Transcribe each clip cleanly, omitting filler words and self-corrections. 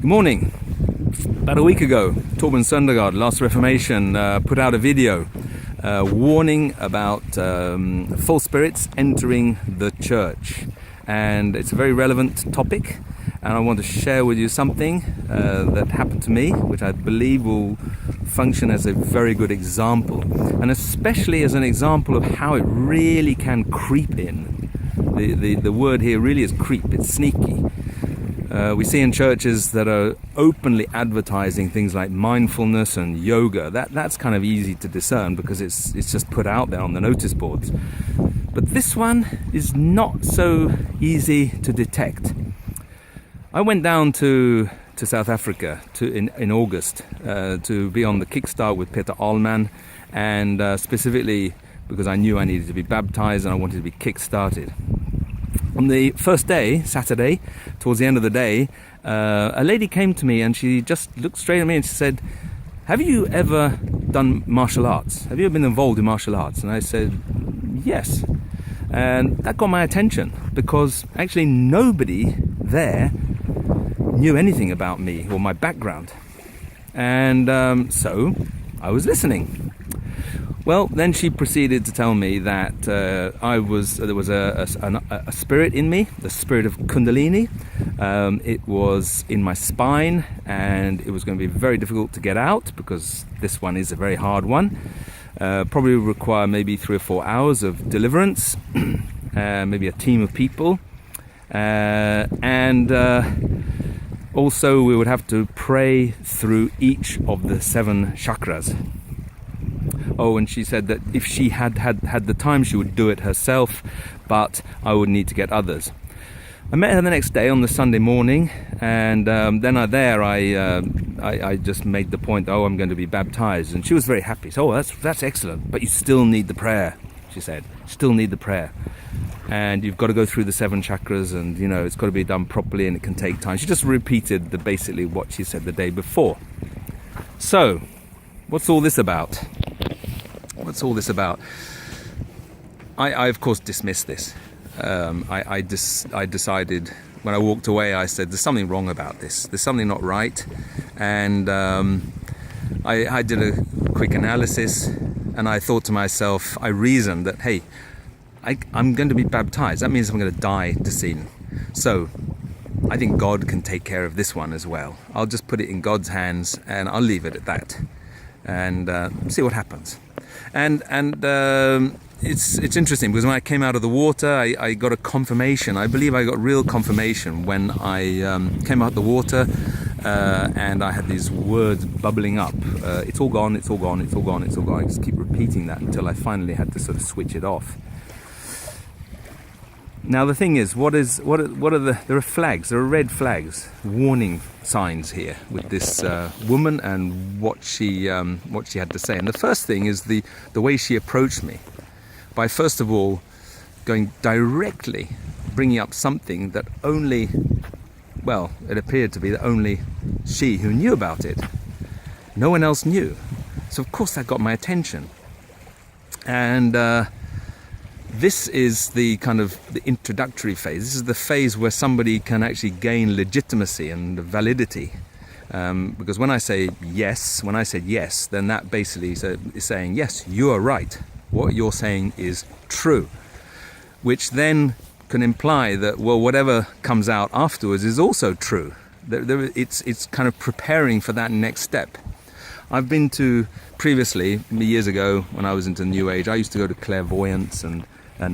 Good morning. About a week ago, Torben Söndergaard, Last Reformation, put out a video warning about false spirits entering the church. And it's a very relevant topic, and I want to share with you something that happened to me, which I believe will function as a very good example, and especially as an example of how it really can creep in. The word here really is creep, it's sneaky. We see in churches that are openly advertising things like mindfulness and yoga. That's kind of easy to discern because it's just put out there on the notice boards. But this one is not so easy to detect. I went down to South Africa in August to be on the Kickstart with Peter Allman, and specifically because I knew I needed to be baptized and I wanted to be kick-started. On the first day, Saturday, towards the end of the day, a lady came to me and she just looked straight at me and she said, "Have you ever done martial arts? Have you ever been involved in martial arts?" And I said, "Yes." And that got my attention because actually nobody there knew anything about me or my background. And so I was listening. Well, then she proceeded to tell me that there was a spirit in me, the spirit of Kundalini. It was in my spine, and it was going to be very difficult to get out because this one is a very hard one. Probably require maybe 3 or 4 hours of deliverance, maybe a team of people, and also we would have to pray through each of the 7 chakras. Oh, and she said that if she had the time, she would do it herself, but I would need to get others. I met her the next day on the Sunday morning, and then I just made the point, oh, I'm going to be baptized, and she was very happy. So, oh, that's excellent, but you still need the prayer, she said. Still need the prayer. And you've got to go through the 7 chakras, and, you know, it's got to be done properly, and it can take time. She just repeated basically what she said the day before. So, what's all this about? What's all this about? I of course dismissed this. I decided when I walked away, I said, there's something wrong about this. There's something not right. And I did a quick analysis, and I thought to myself, I reasoned that, hey, I'm going to be baptized. That means I'm going to die to sin. So I think God can take care of this one as well. I'll just put it in God's hands, and I'll leave it at that, and see what happens. And it's interesting because when I came out of the water, I got a confirmation. I believe I got real confirmation when I came out of the water, and I had these words bubbling up. It's all gone, it's all gone, it's all gone, it's all gone. I just keep repeating that until I finally had to sort of switch it off. Now the thing is, what are there are flags, there are red flags, warning signs here with this woman and what she had to say. And the first thing is the way she approached me, by first of all going directly, bringing up something that only, well, it appeared to be that only she who knew about it. No one else knew. So of course that got my attention. And this is the kind of the introductory phase. This is the phase where somebody can actually gain legitimacy and validity. Because when I said yes, then that basically is saying, yes, you are right. What you're saying is true. Which then can imply that, well, whatever comes out afterwards is also true. It's kind of preparing for that next step. I've been to, previously, years ago, when I was into New Age, I used to go to clairvoyance and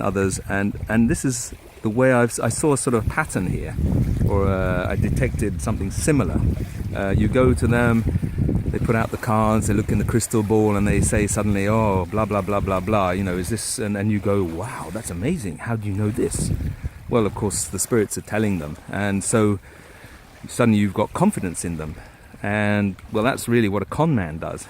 others, and this is the way I saw a sort of pattern here, or I detected something similar. You go to them, they put out the cards, they look in the crystal ball, and they say suddenly, oh, blah, blah, blah, blah, blah, you know, is this, and you go, wow, that's amazing, how do you know this? Well, of course, the spirits are telling them, and so suddenly you've got confidence in them, and, well, that's really what a con man does.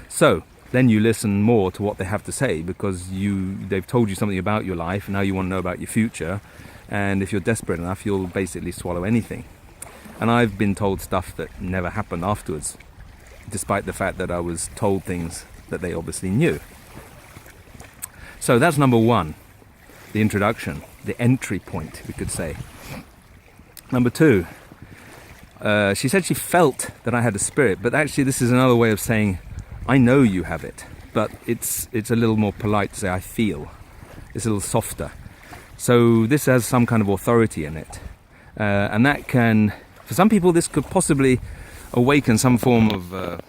So, then you listen more to what they have to say because they've told you something about your life, and now you want to know about your future, and if you're desperate enough, you'll basically swallow anything. And I've been told stuff that never happened afterwards, despite the fact that I was told things that they obviously knew. So that's number one, the introduction, the entry point, we could say. Number two, She said she felt that I had a spirit, but actually this is another way of saying, I know you have it, but it's a little more polite to say I feel. It's a little softer. So this has some kind of authority in it. And that can, for some people, this could possibly awaken some form of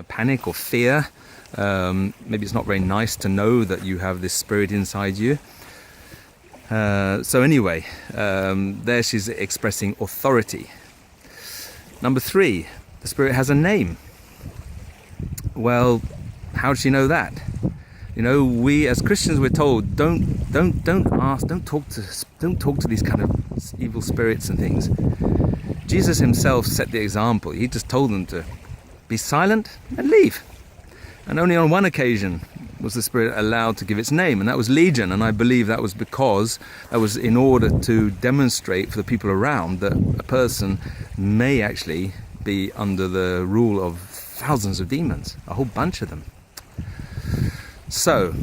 panic or fear. Maybe it's not very nice to know that you have this spirit inside you. So anyway, there she's expressing authority. Number 3, the spirit has a name. Well, how does she know that? You know, we as Christians, we're told don't ask, don't talk to these kind of evil spirits and things. Jesus himself set the example. He just told them to be silent and leave. And only on one occasion was the spirit allowed to give its name, and that was legion. And I believe that was because that was in order to demonstrate for the people around that a person may actually be under the rule of thousands of demons, a whole bunch of them. So,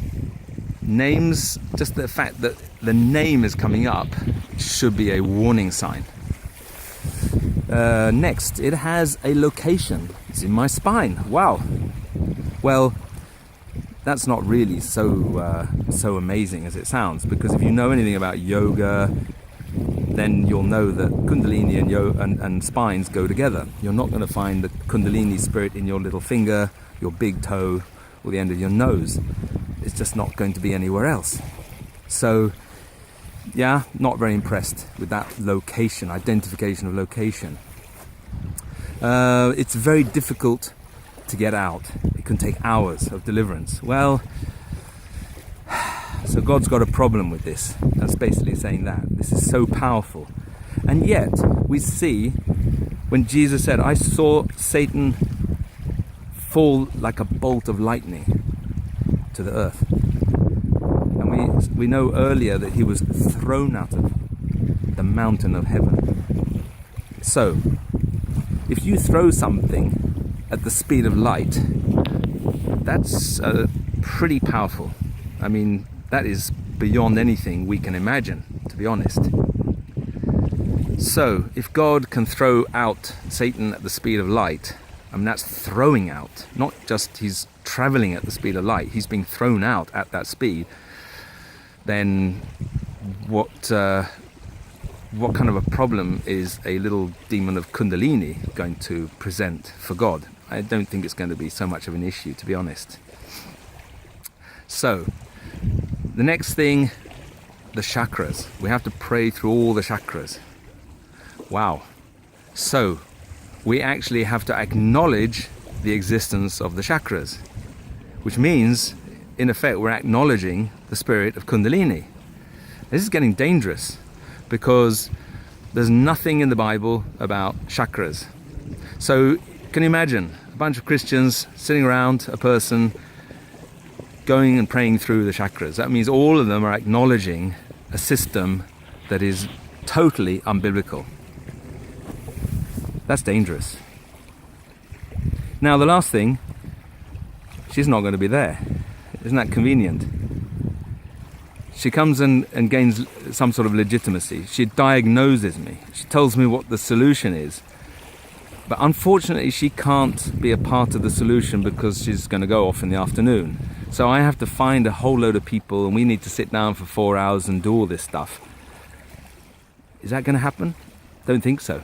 names, just the fact that the name is coming up should be a warning sign. Next, it has a location. It's in my spine. Wow. Well, that's not really so amazing as it sounds, because if you know anything about yoga, then you'll know that Kundalini and spines go together. You're not going to find the Kundalini spirit in your little finger, your big toe, or the end of your nose. It's just not going to be anywhere else. So, yeah, not very impressed with that location, identification of location. It's very difficult to get out. It can take hours of deliverance. Well, so God's got a problem with this. That's basically saying that. This is so powerful. And yet, we see when Jesus said, I saw Satan fall like a bolt of lightning to the earth. And we know earlier that he was thrown out of the mountain of heaven. So, if you throw something at the speed of light, that's pretty powerful. I mean, that is beyond anything we can imagine, to be honest. So, if God can throw out Satan at the speed of light, I mean, that's throwing out, not just he's traveling at the speed of light, he's being thrown out at that speed, then what kind of a problem is a little demon of Kundalini going to present for God? I don't think it's going to be so much of an issue, to be honest. So, the next thing, the chakras. We have to pray through all the chakras. Wow. So, we actually have to acknowledge the existence of the chakras, which means, in effect, we're acknowledging the spirit of Kundalini. This is getting dangerous because there's nothing in the Bible about chakras. So, can you imagine a bunch of Christians sitting around a person going and praying through the chakras? That means all of them are acknowledging a system that is totally unbiblical. That's dangerous. Now, the last thing, she's not going to be there. Isn't that convenient? She comes and gains some sort of legitimacy. She diagnoses me. She tells me what the solution is. But unfortunately, she can't be a part of the solution because she's going to go off in the afternoon. So I have to find a whole load of people, and we need to sit down for 4 hours and do all this stuff. Is that going to happen? Don't think so.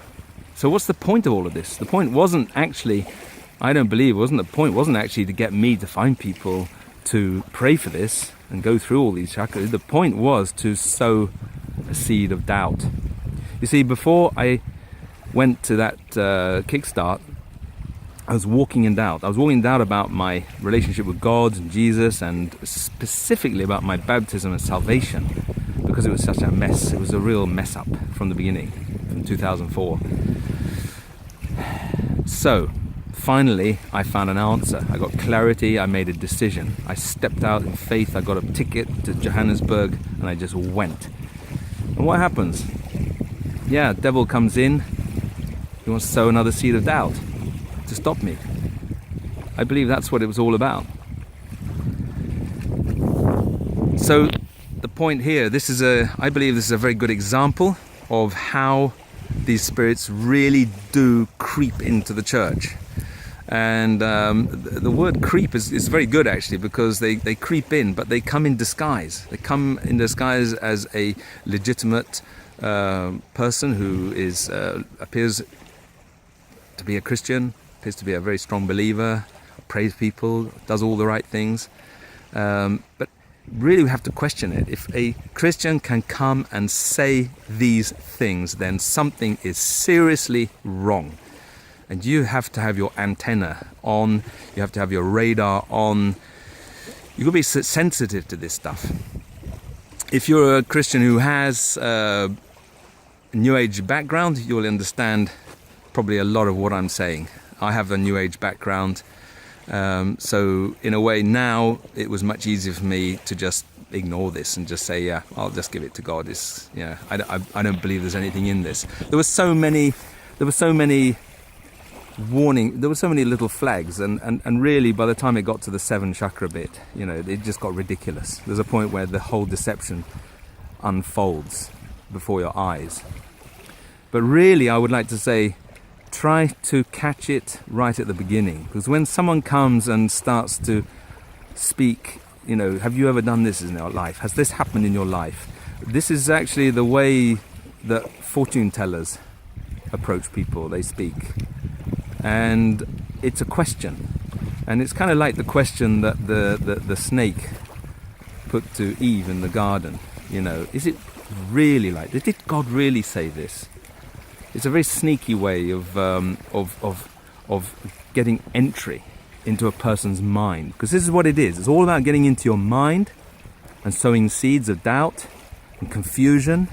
So what's the point of all of this? The point wasn't actually, I don't believe, the point wasn't actually to get me to find people to pray for this and go through all these chakras. The point was to sow a seed of doubt. You see, before I went to that kickstart, I was walking in doubt. I was walking in doubt about my relationship with God and Jesus, and specifically about my baptism and salvation, because it was such a mess. It was a real mess up from the beginning, from 2004. So, finally, I found an answer. I got clarity. I made a decision. I stepped out in faith. I got a ticket to Johannesburg, and I just went. And what happens? Yeah, devil comes in. He wants to sow another seed of doubt to stop me. I believe that's what it was all about. So the point here, I believe this is a very good example of how these spirits really do creep into the church. And the word creep is very good, actually, because they creep in, but they come in disguise. They come in disguise as a legitimate person who appears to be a Christian, appears to be a very strong believer, prays people, does all the right things. But really we have to question it. If a Christian can come and say these things, then something is seriously wrong. And you have to have your antenna on, you have to have your radar on. You've got to be sensitive to this stuff. If you're a Christian who has a New Age background, you'll understand probably a lot of what I'm saying. I have a New Age background, so in a way now it was much easier for me to just ignore this and just say, yeah, I'll just give it to God. I don't believe there's anything in this. There were so many warning, there were so many little flags, and really by the time it got to the 7 chakra bit, it just got ridiculous. There's a point where the whole deception unfolds before your eyes. But really I would like to say, try to catch it right at the beginning, because when someone comes and starts to speak, have you ever done this in your life? Has this happened in your life? This is actually the way that fortune tellers approach people. They speak. And it's a question, and it's kind of like the question that the snake put to Eve in the garden. Is it really like this? Did God really say this? It's a very sneaky way of getting entry into a person's mind, because this is what it is. It's all about getting into your mind and sowing seeds of doubt and confusion,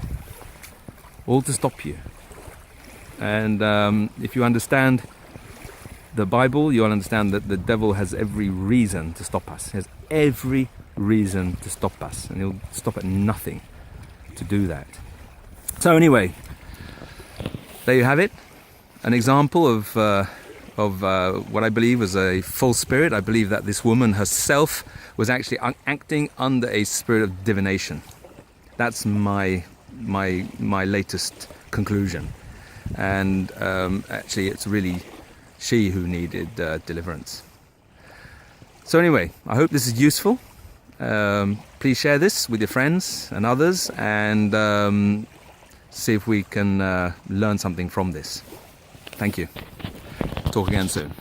all to stop you. And if you understand the Bible, you'll understand that the devil has every reason to stop us. He has every reason to stop us, and he'll stop at nothing to do that. So anyway, there you have it. An example of what I believe was a false spirit. I believe that this woman herself was actually acting under a spirit of divination. That's my latest conclusion. And actually it's really she who needed deliverance. So anyway, I hope this is useful. Please share this with your friends and others, and see if we can learn something from this. Thank you. Talk again soon.